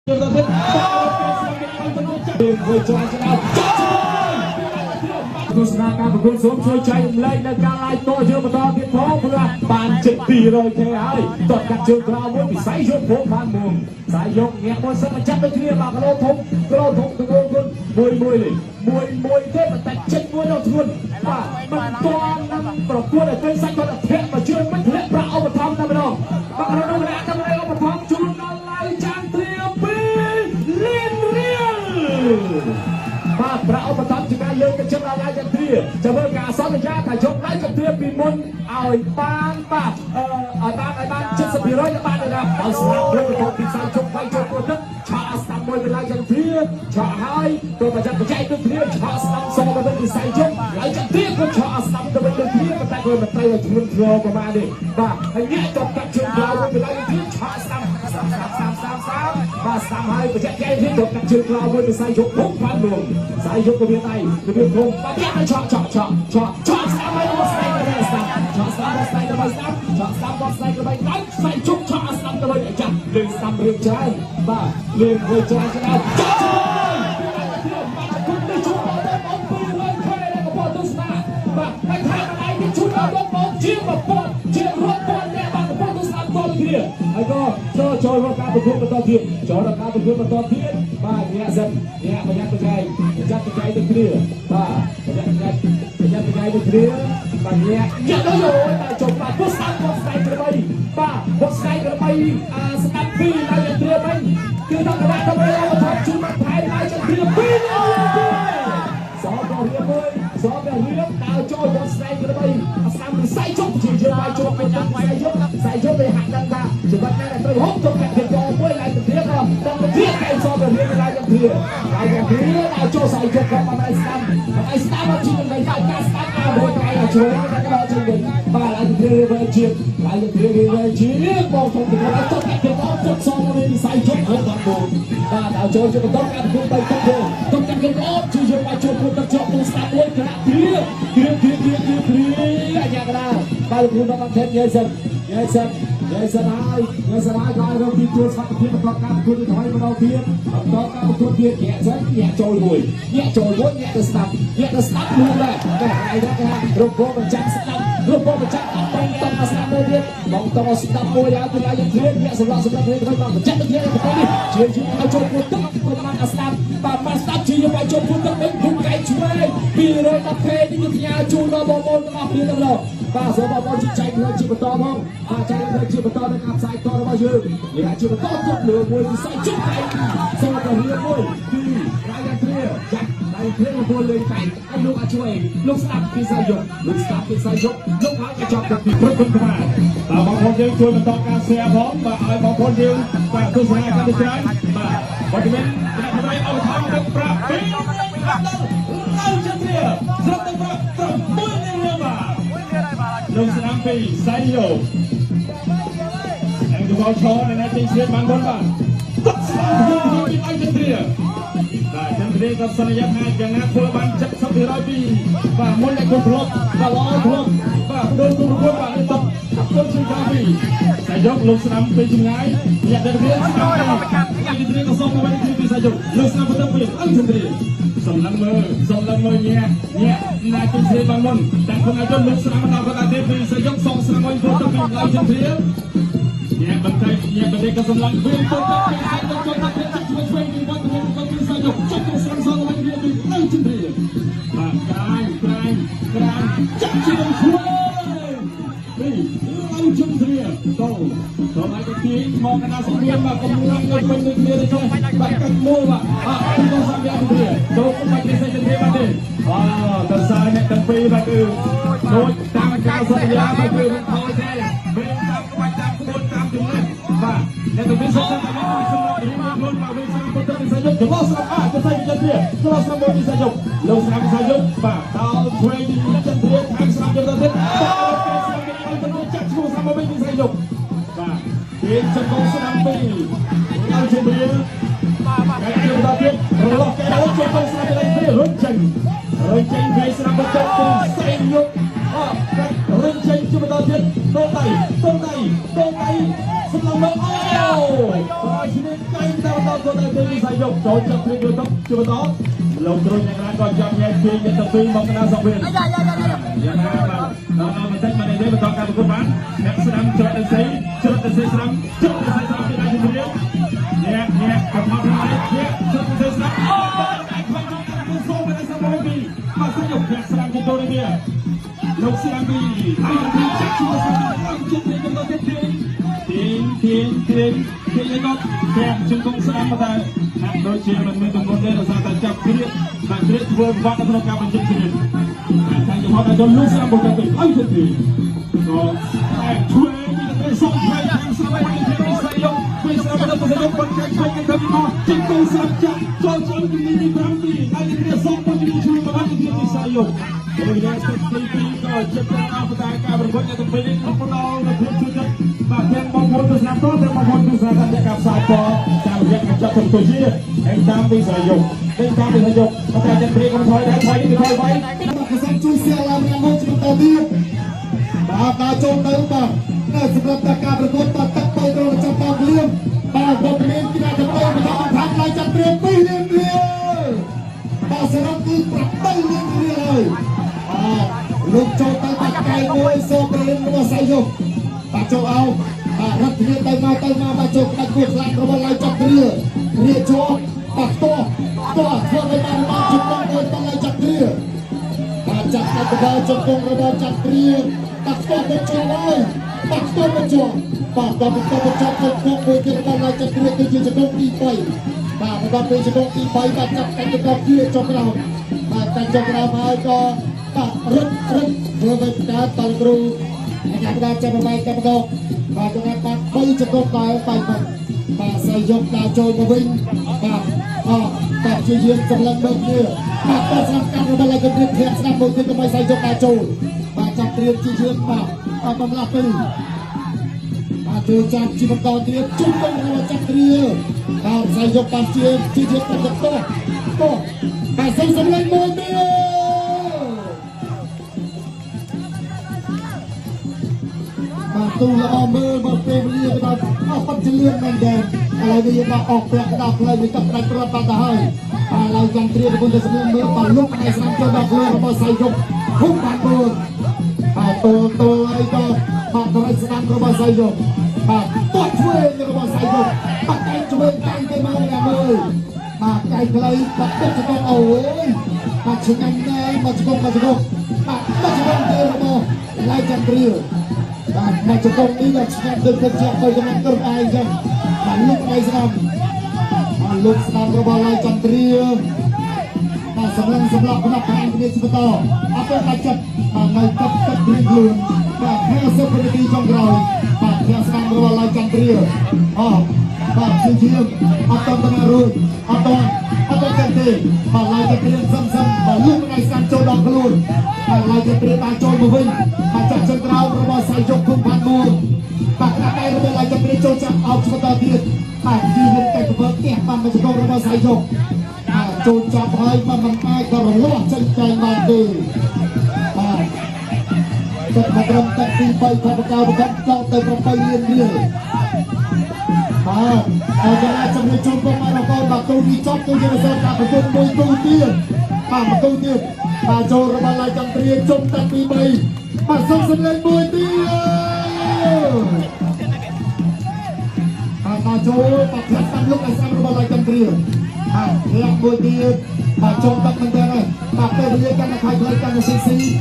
ទស្សនាការប្រកួតសូមជួយចែករំលែកនៅការ live តយើងបន្តទៀតផងព្រោះបានជិត 200k ហើយតតកាត់ជើងក្រោមមួយពិស័យយកព្រមបានមុំខ្សែយកញាក់មួយសិនមកចាប់ដូចគ្នាបាទគីឡូធំទៅមួយទេតែចិត្តមួយដល់ធ្ងន់បាទមិនទាន់នឹងប្រកួតឲ្យពេលសាច់គាត់ធាក់មកជើងមិនធ្លាក់ប្រាក់ឧបត្ថម្ភតែម្ដងបាទក្នុងនោះម្នាក់តែម្នាក់ឧបត្ថម្ភជូនដល់ឡាយចាងត្រៀមពីលីនរៀលបាទប្រាក់ឧបត្ថម្ភជាការលើកទឹកចិត្តដល់ឡាយចាងត្រៀមចាំមើលការសន្យាថាយកឡាយចាងត្រៀមពីមុនឲ្យបានបាទឲ្យបាន 70% ទៅបានទេណាឲ្យស្លាប់លើកពីខ្សែជុំໄວចូលពួកទឹកឆក់ស្ដាំមួយទៅឡាយចាងត្រៀមឆក់ហើយទៅប្រចាំបច្ចេកដូចគ្នាឆក់ស្ដាំសទៅវិញខ្សែជុំឡាយចាងត្រៀមក៏ឆក់ស្ដាំទៅវិញដូចគ្នាតែគាត់មិនត្រូវឲ្យធ្ងន់ធ្ងរប្រហែលទេបាទហើយញាក់ចប់កាត់ជើងក្រោយទៅឡាយចាងត្រៀមឆក់ស្ដាំបាទស្ដាំហើយបច្ចេកទេសនេះទៅកាត់ជើងក្រោយមួយខ្សែជុំពុកបានរំខ្សែជុំក៏វាដៃក៏វាធំបាទញាក់ឆក់ស្ដាំហើយមកស្ដាំទៅស្ដាំឆក់ស្ដាំស្ដាំទៅស្ដាំឆក់ស្ដាំមកស្ដាំទៅដៃខ្សែជុំឆក់ស្ដាំទៅវិញចាស់លេងស្ដាំរៀងច្រើនបាទលេងរៀងច្រើនស្ដាំចាស់ហើយថាដៃនេះជូនដល់បងជាប្រព័ន្ធជារាប់ពាន់អ្នកបានប្រព័ន្ធទស្សនាតទៅគ្នាហើយក៏ចូលរកការប្រកួតបន្តទៀតចូលរកការប្រកួតបន្តទៀតបាទអ្នកសិនអ្នកប្រយ័ត្នប្រយែងទៅគ្នាបាទប្រយ័ត្នប្រយែងទៅគ្នាបាទអ្នកដល់តែចុះបាទពុះស្ដាប់គាត់ស្ដាយក្របីបាទគាត់ស្ដាយក្របីស្ដាប់ពីហើយទៅគ្នាវិញគឺដល់កណ្ដាលទៅឲ្យថតជូនមកថែហើយទៅគ្នាពីអូសោក៏រៀបមួយសោក៏រៀបដើរចូលគាត់ស្ដាយក្របីស្ដាំខ្សែជុំជាយើងបាយជុំពេលខ្សែជុំទៅហាក់ដឹងថាច្បាប់ណាដែលត្រូវហុកទៅកាត់ពីកមួយឡើងទៅទៀតក៏ដល់ទៅទៀតឯងសោក៏រៀបឡើងទៅទៀតហើយក៏រៀបដើរចូលខ្សែជុំគាត់មកឲ្យស្ដាំមកជិះនឹងដៃការស្ដាំអាមួយថ្ងៃជួយតែដល់ជិះវិញបាទឡើងទៅវិញជាឡើងទៅវិញជាបងទៅទៅកាត់ពីកទៅសោក៏រៀបខ្សែជុំហើយដល់បងបាទដល់ចូលជាបន្តការធ្វើទៅទៅកាត់ពីកជួយយើងបាយជុំទៅជាប់ទៅស្ដាំមួយក្រាក់ព្រាអាយ៉ាកដាបាទគ្រូដល់បានថែមយាយសិនហើយក៏រកទីទួលសុខភាពបន្តការប្រកួតថ្មីម្ដងទៀតបន្តការប្រកួតទៀតញាក់សិនញាក់ចូលមួយញាក់ទៅស្ដាប់luônដែរតែឯងថារកបងបញ្ចាំស្ដាប់បងតង់ស្ដាប់មួយទៀតបងតង់ស្ដាប់មួយដែរគឺឡាយធៀបញាក់សម្រាប់នេះទៅបងបញ្ចាំទៅទៀតទៅនេះជាឲ្យចូលពុតទឹកប្រមាណស្ដាប់បាទស្ដាប់ជាយកឲ្យចូលពុតទឹកវិញពុកកែឆ្វេង 210k នេះគឺផ្ញើជូនដល់បងប្អូនទាំងអស់គ្នាទាំងនោះបាទសូមបងប្អូនចែករំលែកជាបន្តផងបាទចែករំលែកជាបន្តនៅការផ្សាយតរបស់យើងនេះអាចជាបន្តទៀតលើមួយពិសេសជុំឯងសូមតែរៀបមួយគឺរាយការណ៍គ្នាចាក់ដៃគ្នាពលលេងតែឲ្យលោកអាចជួយលោកស្ដាប់ពីសាយយកលោកហើយក៏ចាប់ពីព្រឹកគុណខ្មែរបាទបងប្អូនយើងជួយបន្តការ share ផងបាទឲ្យបងប្អូនយើងបាទទស្សនាកាន់តែច្រើនបាទវត្តមានអ្នកផ្នែកអបថំទឹកប្រាក់ពីឡើងជិះគ្នាស្រុកទឹកប្រាក់ត្រឹមមួយនេះបាទលោកស្ដាំពីសាយយកហើយទៅបោឈរនៅទីស្រីបានបុនបាទទឹកស្ដាំពីឲ្យជិះគ្នាបាទចាំគ្នាក៏សន្យាថាយ៉ាងណាធ្វើបាន 70% ពីបាទមុនតែគ្រប់គ្រងបាទល្អគ្រប់បាទដូចគ្រប់គ្រងបាទនេះទឹកអត់ជួយការពីតែយកលោកស្ដាំពីចម្ងាយអ្នកដែលរៀនស្ដាំពីទីក៏សុំមកពីសាយកលោកស្ដាំទៅពីអញ្ចឹងទេសំឡឹងមើលញាក់ណាទីស្រីបានមុនតែខ្លួនឲ្យយកលោកស្ដាំដល់គាត់តែពីសាយកសងស្ដាំឲ្យទៅពីឡើងជិះគ្នាញាក់បន្តិចក៏សំឡឹងវិញទៅពីសាយកចូលទៅជួយពីវត្តមានក៏ពីសាយកចុះទៅស្ដាំសងឲ្យវាពីឡើងជិះគ្នាបាទក្រាញចាក់ជិះខ្លួនពីឡើងជិះគ្នាទៅឲ្យទៅទីមកកណ្ដាលសង្គ្រាមបាទកំពុងទៅពេញដូចគ្នាទៅបាទកាត់មូលបាទទៅសង្គ្រាមគ្នាទៅបាច់នេះសេចក្ដីបាទទេទៅសារអ្នកទាំងពីរបាទគឺដូចតាមការសន្យាបាទគឺមិនខូចទេពេលតាមក្បាច់តាមក្បួនតាមជំនឿបាទអ្នកទាំងពីរសុទ្ធតែមានខ្លួនមកវិញសាំពុទ្ធវិស័យយកលោកស្ដាប់ទៅសាយយកទៀតលោកស្ដាប់មកវិស័យយកលោកស្ដាប់វិស័យយកបាទដល់ឆ្វេងទីនេះចិត្តរៀបខាងស្ដាប់យកទៅទៀតបាទចាក់ឈ្មោះស្ដាប់មកវិញវិស័យយកបាទពេលចង្កូស្ដាំពីដល់ជំរាបបាទគេទៅដល់ទៀតរលកគេដល់ចង្កូស្ដាំទៅវិញរុញចេញវាស្ដាប់ទៅទីសេងយករឹងចេញជួបដល់ទៀតទៅដៃ tay sắp lòng mơ rồi chỉ nên cay tao tao có tay bên sai dục rồi chậm thì đưa tốc chưa tốt lồng rồi nhà ra còn chậm nhẹ phi nhận tập phi mong cái nào viên nhà ra mình thích mà này đấy mình còn cả một con bán ném sắm chọn đến giấy sắm cái này thì mình nhẹ cầm máu lại nhẹ chọn đến giấy sắm anh không chúng ta không cái này sao mà đi mà sai dục ném sắm cái đôi kia lục sắm đi ai đi chắc chúng ta sẽ làm chút để chúng ta tiếp tiền lấy con kèm chúng cũng sẽ làm ta đôi chia mình từng con đây là sao ta chọc kriết vừa vắt nó cao bên trên tiền thành cho họ đã cho lúc sẽ một cái tình ấy thật gì rồi thuê cái sông thuê hàng sao quay thế này xây dựng bây giờ bây giờ mình sẽ dùng con cái không cái thằng nó chính công sẽ chặt cho chúng mình đi làm gì ai đi cái sông con đi chui mà bắt được cái xây dựng rồi đây sẽ đi rồi chấp nhận áp tại cả bên nhà tụi mình không có đâu là thiếu chút và thêm mong muốn được làm tốt thêm mong muốn được làm để gặp sao cho sao việc cho từng tuổi chia anh tam đi sử dụng anh tam đi sử dụng có thể nhận tiền không thôi để thôi đi thôi vậy cái sân chui xe làm ra một chúng ta đi bà ta trông tới bà này sẽ gặp ta cả một bà tắc bay rồi trong tàu liêm bà một bên kia đã bay mà họ thắng lại chặt tiền bay lên liền bà sẽ làm gì bay lên rồi lúc cho tay bắt tay ngồi xô bên nó say dùng bà châu Âu rất thiệt tay mà bà châu đặt cuộc lại nó lại chặt rìa cho bà to thua với bà chụp con ngồi bà lại chặt rìa bà chặt cái bà chụp con rồi bà chặt rìa bà to bên cho ơi bà to bên cho bà chặt con ngồi kia bà lại chặt rìa cái gì cho con đi bay bà bây giờ con đi bay bà chặt cái con kia cho cái nào bà chặt cho cái nào mà cho bà rất vừa với cả tàu cru anh ta cho bay cái đó bà cho anh ta bay cho con cái bay bà sử dụng đá trôi của mình bà chuyên viên trong lần đầu kia bà có sẵn căn rồi bà lại cái việc thiệt sẵn đầu tiên của bà sử dụng đá trôi bà chặt tiền chuyên viên bà bằng là từ bà chơi chặt chỉ một con tiền chung công của bà chặt tiền bà sử dụng đá chuyên viên to bà sử dụng lên môi tiền tu là mơ mà phê lia cái đó phân chia liên mình đènอะไรbây giờ màออกแปลกดอกเลยมีกับใครกระปังตาให้อะไรยังเตรียมคนจะเสนอเมื่อปลุกในสนามเจ้าดอกเลยมาใส่ยกพุ่งผ่านตัวอะไรก็มาทำให้สนามก็มาใส่ยกตัวช่วยก็มาใส่ยกปักไก่ช่วยไก่ไปมาอย่างเลยไก่ไกลปักก็จะต้องเอามาชิงกันแน่มาชิงกันเดียวมาไล่จันทรีmà chúng tôi đi là chúng tôi được thực hiện tôi cho nên tôi ai rằng mà lúc này xem rồi bao lại chăm tria mà sầm lặng của các anh đi chúng tôi apa yang macam ngày cấp riêng luôn và theo số phận đi trong rồi và theo sang rồi bao lại chăm tria và chuyên atau pengaruh atau kente mà lại cái tiền sầm và lúc này sang châu đọc luôn mà lại cái tiền ta trôi một vinh mà chặt chân rau rồi bao sai chụp không phản mua và cái này rồi lại cái tiền trôi chặt ao chúng ta tiền mà đi lên cái vợ kẹt mà chúng tôi rồi bao sai chụp trôi chặt hơi mà mình ai còn lót chân cây mà đi tất cả các bạn đi bay tham cao và các cao tới trong bay liên cho nên trong những trong công an con và tôi đi chót tôi như là cả một môi câu tiền mà câu tiền cho ra lại trong tiền trong tận đi bay mà sông lên môi tiền cho mà thật tăng lúc này sang ra lại trong tiền theo môi tiền trong tận mình đây này mà tôi đi cái này phải lấy cái này xí